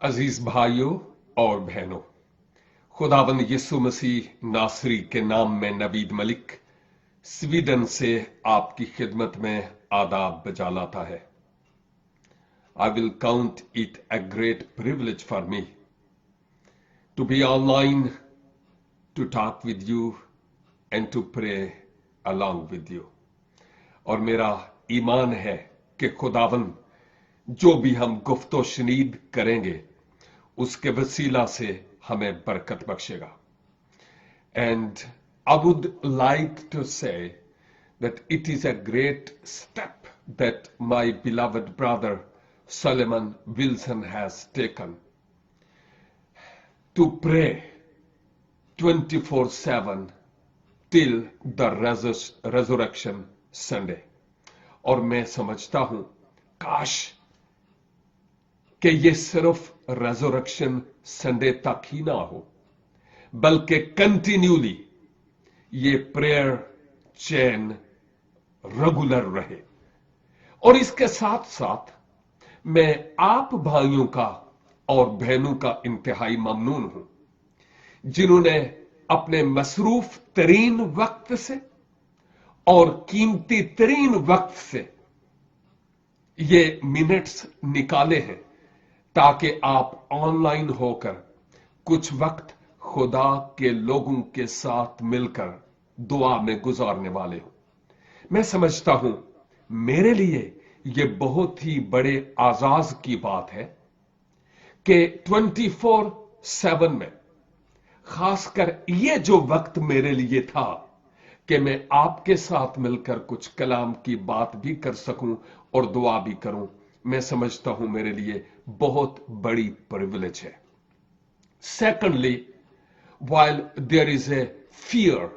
अजीज भाइयों और बहनों, खुदावंद यीशु मसीह नासरी के नाम में नवीद मलिक स्वीडन से आपकी खिदमत में आदाब बजा लाता है। I will count it a great privilege for me to be online, to talk with you and to pray along with you. और मेरा ईमान है कि खुदावंद जो भी हम गुफ्तो शनीद करेंगे उसके वसीला से हमें बरकत बख्शेगा। And I would like to say that it is a great step that my beloved brother Solomon Wilson has taken to pray 24/7 till the resurrection Sunday. और मैं समझता हूं काश कि ये सिर्फ रेजोरेक्शन संडे तक ही ना हो, बल्कि कंटिन्यूली ये प्रेयर चेन रेगुलर रहे। और इसके साथ साथ मैं आप भाइयों का और बहनों का इंतहाई ममनून हूं जिन्होंने अपने मसरूफ तरीन वक्त से और कीमती तरीन वक्त से ये मिनट्स निकाले हैं ताकि आप ऑनलाइन होकर कुछ वक्त खुदा के लोगों के साथ मिलकर दुआ में गुजारने वाले हो। मैं समझता हूं मेरे लिए यह बहुत ही बड़े आजाज की बात है कि 24/7 में खासकर यह जो वक्त मेरे लिए था कि मैं आपके साथ मिलकर कुछ कलाम की बात भी कर सकूं और दुआ भी करूं, मैं समझता हूं मेरे लिए बहुत बड़ी प्रिविलेज है। Secondly, while there is a fear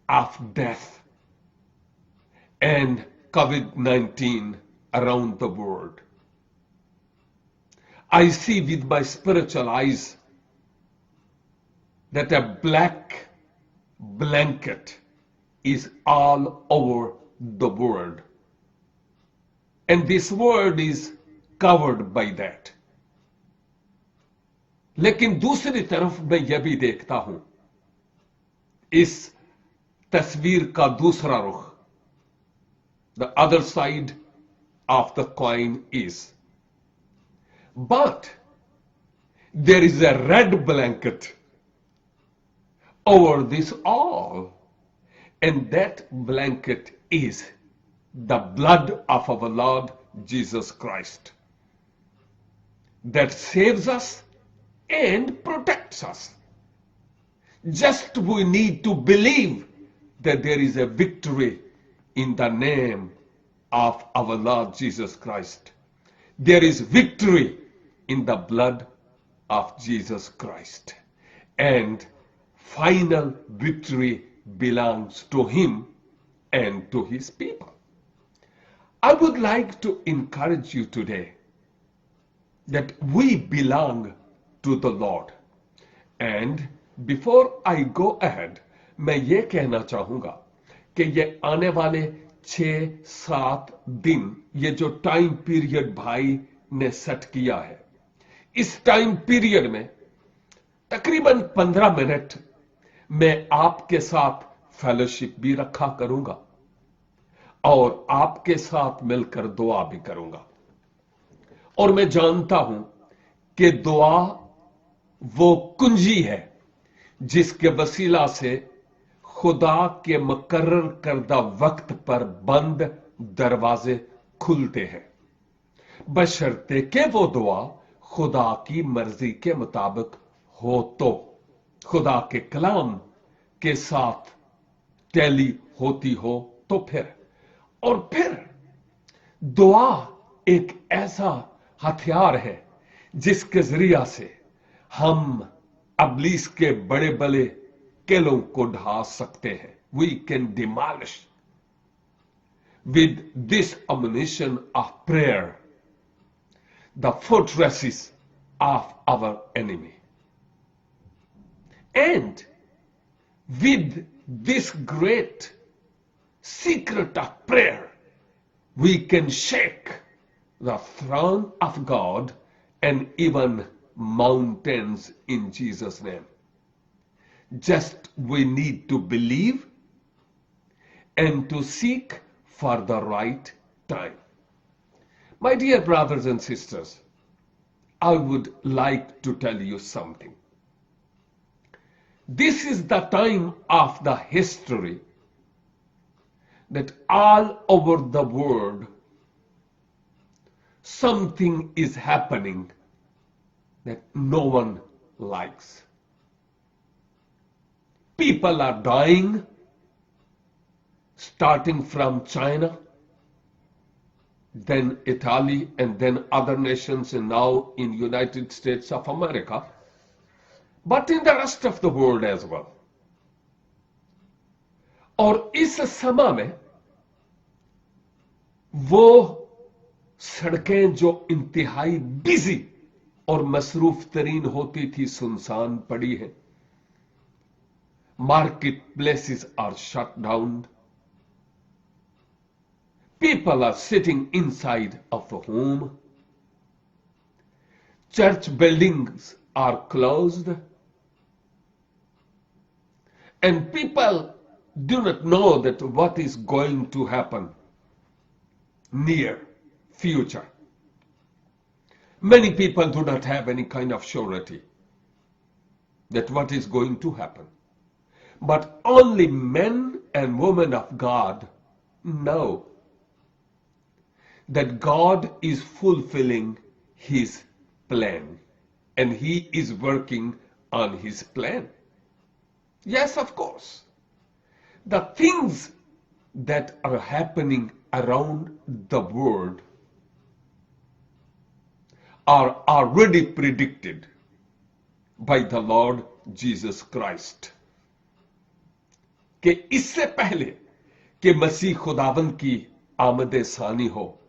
of death and COVID-19 around the world, I see with my spiritual eyes that a black blanket is all over the world. And this world is covered by that. लेकिन दूसरी तरफ मैं यह भी देखता हूं इस तस्वीर का दूसरा रुख, the other side of the coin is, but there is a red blanket over this all, and that blanket is the blood of our Lord Jesus Christ that saves us and protects us. Just we need to believe that there is a victory in the name of our Lord Jesus Christ. There is victory in the blood of Jesus Christ, and final victory belongs to him and to his people. I would like to encourage you today that we belong to the Lord. And before I go ahead, मैं ये कहना चाहूंगा कि ये आने वाले 6-7 दिन, ये जो टाइम पीरियड भाई ने सेट किया है, इस टाइम पीरियड में तकरीबन 15 मिनट मैं आपके साथ फेलोशिप भी रखा करूंगा और आपके साथ मिलकर दुआ भी करूंगा। और मैं जानता हूं कि दुआ वो कुंजी है जिसके वसीला से खुदा के मुकर्रर करदा वक्त पर बंद दरवाजे खुलते हैं, बशर्ते कि वो दुआ खुदा की मर्जी के मुताबिक हो। तो खुदा के कलाम के साथ टैली होती हो तो फिर दुआ एक ऐसा हथियार है जिसके जरिया से हम अबलीस के बड़े बड़े किलों को ढा सकते हैं। We can demolish with this ammunition of prayer the fortresses of our enemy. And with this great secret of prayer, we can shake the throne of God and even mountains in Jesus' name. Just we need to believe and to seek for the right time. My dear brothers and sisters, I would like to tell you something. This is the time of the history that all over the world something is happening that no one likes. People are dying, starting from China, then Italy, and then other nations, and now in United States of America, but in the rest of the world as well. और इस समय में वो सड़कें जो इंतहाई busy और मसरूफ तरीन होती थी सुनसान पड़ी है. Market places are shut down. People are sitting inside of a home. Church buildings are closed. And people do not know that what is going to happen near future. Many people do not have any kind of surety that what is going to happen. But only men and women of God know that God is fulfilling His plan and He is working on His plan. Yes, of course. The things that are happening around the world are already predicted by the Lord Jesus Christ. कि इससे पहले कि मसीह खुदावंद की आमद सानी हो,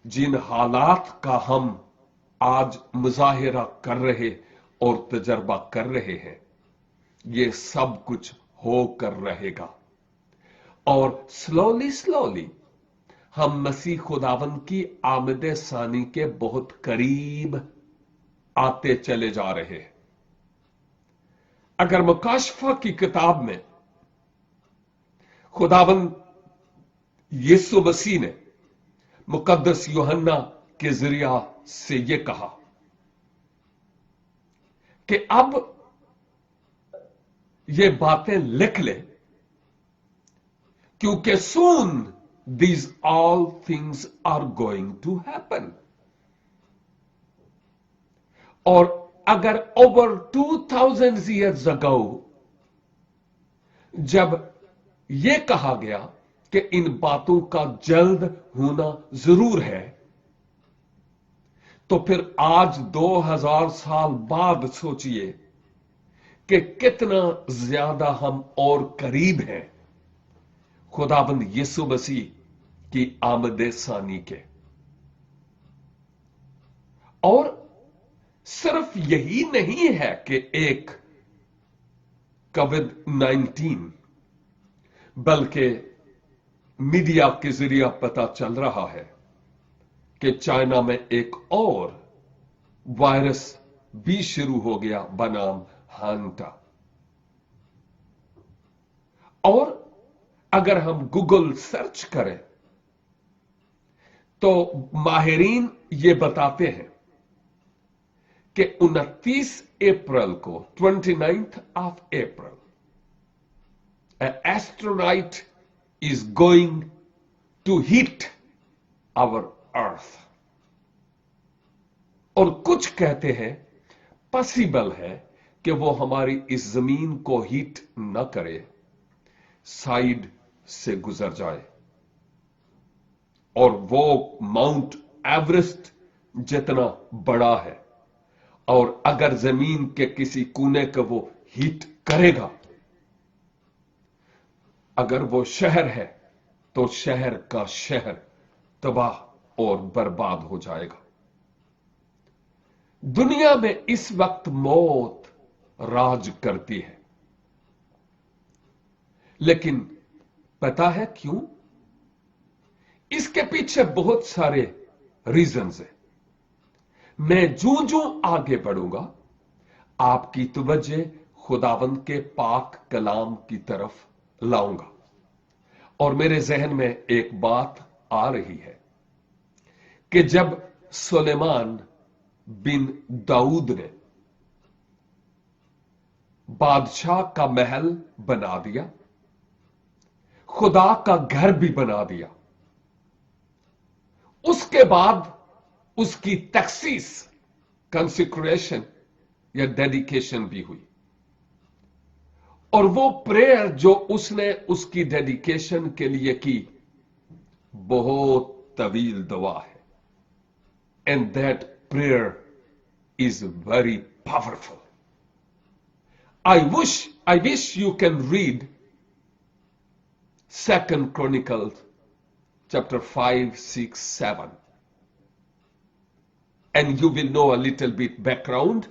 जिन हालात का हम आज मुजाहिरा कर रहे और तजर्बा कर रहे हैं, ये सब कुछ होकर रहेगा. और स्लोली हम मसीह खुदावंद की आमद सानी के बहुत करीब आते चले जा रहे हैं. अगर मुकाशफा की किताब में खुदावंद यीशु मसीह ने मुकद्दस यूहन्ना के जरिया से ये कहा कि अब ये बातें लिख ले, क्योंकि soon these all things are going to happen. और अगर over 2000 years ago जब ये कहा गया कि इन बातों का जल्द होना जरूर है, तो फिर आज 2000 साल बाद सोचिए कि कितना ज्यादा हम और करीब हैं खुदाबंद यीशु मसीह की आमद सानी के. और सिर्फ यही नहीं है कि एक कोविड-19, बल्कि मीडिया के जरिए पता चल रहा है कि चाइना में एक और वायरस भी शुरू हो गया बनाम हांटा. और अगर हम गूगल सर्च करें तो माहिरीन ये बताते हैं कि 29 अप्रैल को 29th of April an asteroid is going to hit our earth. और कुछ कहते हैं पॉसिबल है कि वो हमारी इस जमीन को हिट न करे, साइड से गुजर जाए और वो माउंट एवरेस्ट जितना बड़ा है. और अगर जमीन के किसी कोने को वो हिट करेगा, अगर वो शहर है तो शहर का शहर तबाह और बर्बाद हो जाएगा. दुनिया में इस वक्त मौत राज करती है, लेकिन पता है क्यों? इसके पीछे बहुत सारे रीजंस हैं. मैं जूं जूं आगे बढ़ूंगा आपकी तवज्जो खुदावंद के पाक कलाम की तरफ लाऊंगा और मेरे जहन में एक बात आ रही है कि जब सुलेमान बिन दाऊद ने बादशाह का महल बना दिया, खुदा का घर भी बना दिया, उसके बाद उसकी तखसीस कंसिक्रेशन या डेडिकेशन भी हुई और वो प्रेयर जो उसने उसकी डेडिकेशन के लिए की बहुत तवील दुआ है and that prayer is very powerful. I wish you can read 2 Chronicles chapter 5, 6, 7 and you will know a little bit background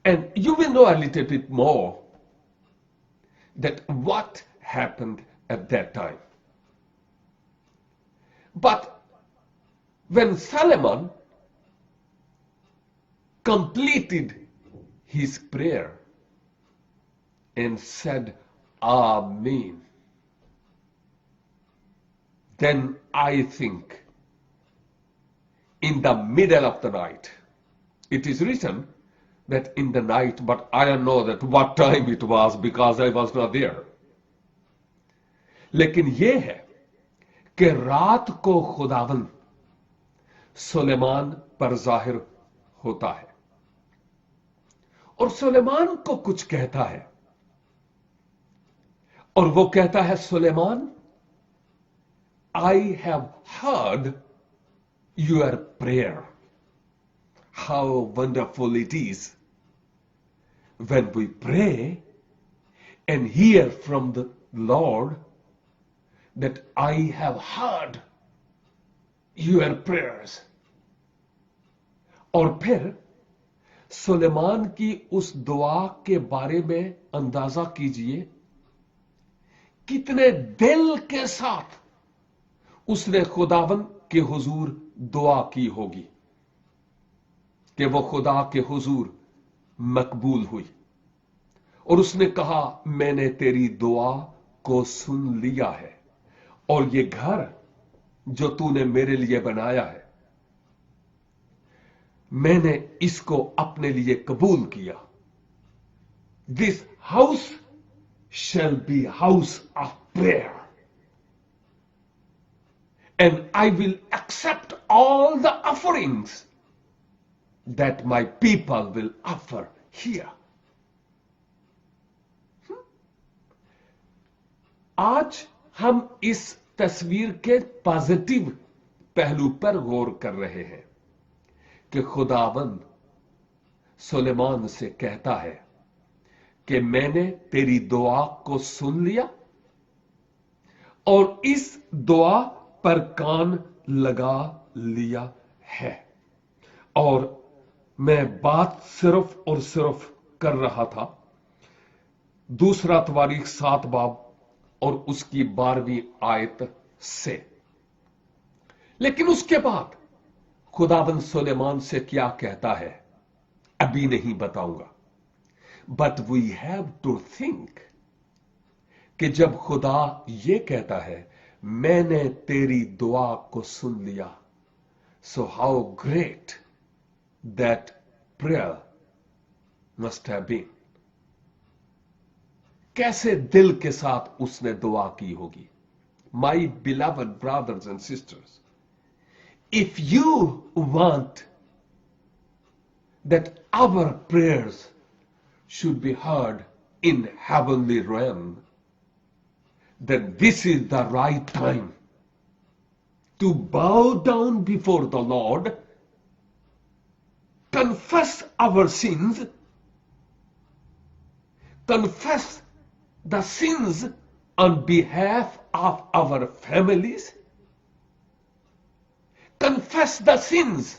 and you will know a little bit more that what happened at that time. But when Solomon completed his prayer and said, Amen, then I think in the middle of the night, it is written that in the night, but I don't know that what time it was because I was not there. लेकिन यह है कि रात को खुदावन सुलेमान पर जाहिर होता है और सुलेमान को कुछ कहता है और वो कहता है, Suleman, I have heard your prayer. How wonderful it is when we pray and hear from the Lord that I have heard your prayers. और फिर सुलेमान की उस दुआ के बारे में अंदाजा कीजिए कितने दिल के साथ उसने खुदावन के हुजूर दुआ की होगी कि वो खुदा के हुजूर मकबूल हुई और उसने कहा, मैंने तेरी दुआ को सुन लिया है और ये घर जो तूने मेरे लिए बनाया है मैंने इसको अपने लिए कबूल किया. This house shall be house of prayer and I will accept all the offerings that my people will offer here. आज हम इस तस्वीर के पॉजिटिव पहलू पर गौर कर रहे हैं कि खुदावंद सुलेमान से कहता है कि मैंने तेरी दुआ को सुन लिया और इस दुआ पर कान लगा लिया है और मैं बात सिर्फ और सिर्फ कर रहा था दूसरा तवारीख 7 बाब और उसकी 12वीं आयत से. लेकिन उसके बाद खुदावंद सुलेमान से क्या कहता है अभी नहीं बताऊंगा. But we have to think कि जब खुदा ये कहता है मैंने तेरी दुआ को सुन लिया, so how great that prayer must have been. कैसे दिल के साथ उसने दुआ की होगी. My beloved brothers and sisters, if you want that our prayers should be heard in heavenly realm, then this is the right time to bow down before the Lord, confess our sins, confess the sins on behalf of our families, confess the sins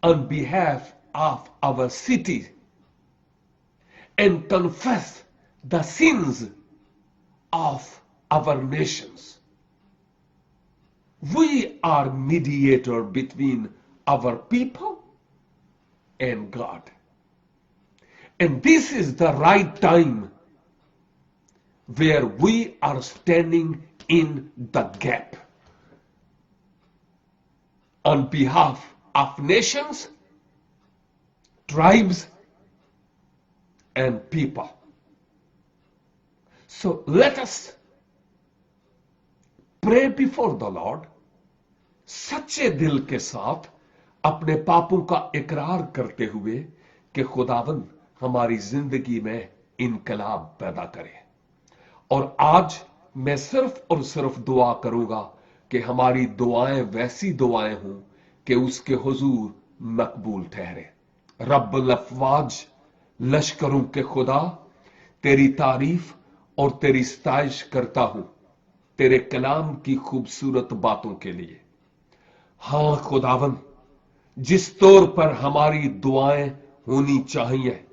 on behalf of our city, and confess the sins of our nations. We are mediator between our people and God. And this is the right time where we are standing in the gap on behalf of nations, tribes, and people. So let us pray before the Lord, सच्चे दिल के साथ अपने पापों का इकरार करते हुए कि खुदावंद हमारी जिंदगी में इनकलाब पैदा करे। और आज मैं सिर्फ और सिर्फ दुआ करूंगा कि हमारी दुआएं वैसी दुआएं हों कि उसके हुजूर मकबूल ठहरे। रब्बुल अफ़वाज, लश्करों के खुदा, तेरी तारीफ और तेरी सताइश करता हूं तेरे कलाम की खूबसूरत बातों के लिए। हां खुदावन, जिस तौर पर हमारी दुआएं होनी चाहिए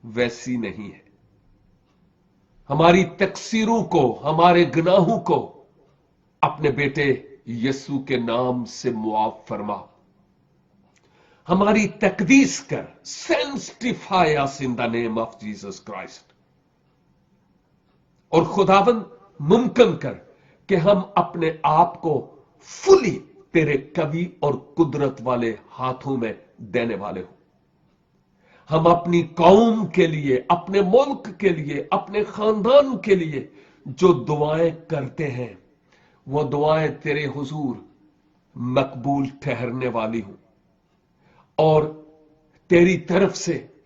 वैसी नहीं है। हमारी तकसीरों को, हमारे गुनाहों को अपने बेटे यीशु के नाम से मुआफ फरमा। हमारी तकदीस कर, sanctify us in the name of Jesus Christ. और खुदावन, मुमकिन कर कि हम अपने आप को फुली तेरे कवि और कुदरत वाले हाथों में देने वाले हो। हम अपनी कौम के लिए, अपने मुल्क के लिए, अपने खानदान के लिए जो दुआएं करते हैं वो दुआएं तेरे हुजूर मकबूल ठहरने वाली हूं। और तेरी तरफ से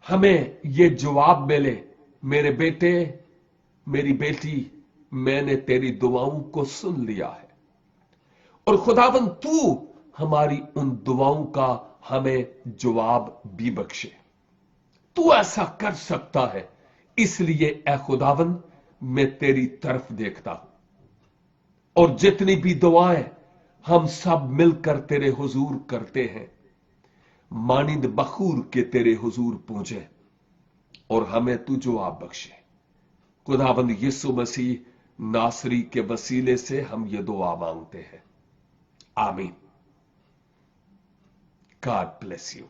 हमें ये जवाब मिले, मेरे बेटे, मेरी बेटी, मैंने तेरी दुआओं को सुन लिया है। और खुदावन, तू हमारी उन दुआओं का हमें जवाब भी बख्शे। तू ऐसा कर सकता है, इसलिए ए खुदावन मैं तेरी तरफ देखता हूं। और जितनी भी दुआएं हम सब मिलकर तेरे हुजूर करते हैं, मानिंद बखूर के तेरे हुजूर पहुंचे और हमें तू जवाब बख्शे। खुदावंद यीशु मसीह नासरी के वसीले से हम ये दुआ मांगते हैं, आमीन। God bless you.